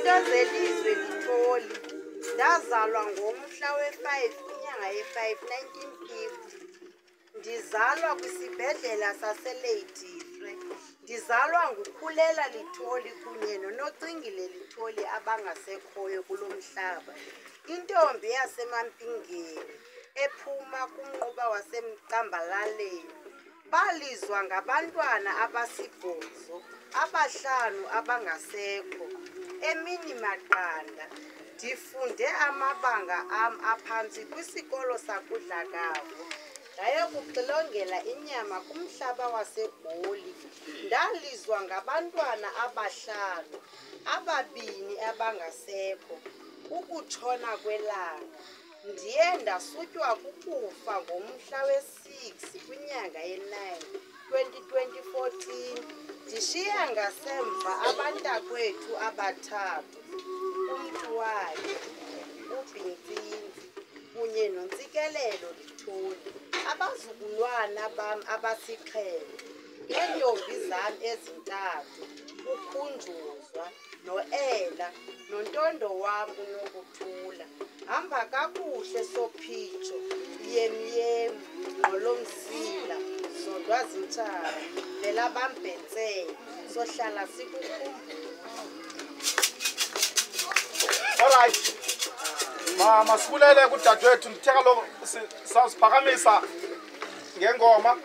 Zinto zelizwe Litholi. Ndazalwa ngomhla we-5 inyanga ye-5 1950. Ndizalwa kwisibhedlela saseLadysmith. Ndizalwa nguKhulela Litholi kunye noNocingile Litholi abangasekhoyo kulo mhlaba. Intombi yasemaMpingeni ephuma kumnquba waseMcambalaleni. Balizwa ngabantwana abasibhozo, abahlanu abangasekho. Emini maqanda ndifunde amabanga am aphantsi kwisikolo sakuDlakavu. Ndayokuxilongela inyama kumhlaba waseGoli. Ndalizwa ngabantwana abahlanu, ababini abangasekho. Ukutshona kwelanga. Ndiye ndasutywa kukufa ngomhla we-6 kwinyanga ye-9 2014. Ndishiya ngasemva abantakwethu abathathu, umntu wakhe, uBhintsinzi, kunye noNtsikelelo Litholi, abazukulwana bam abasixhenxe, neentombi zam ezintathu, uKhunjuzwa, noEla, nontondo wam uNokuthula. Hamba kakuhle Sophitsho, Yemyem, Ngqolomsila, Zodwa Zintshaba, Vela Bambhetsele, sohlala sikukhumbula. Alright. Mama sibulele kudadewethu ndithe kaloku sawusiphakamisa ngengoma.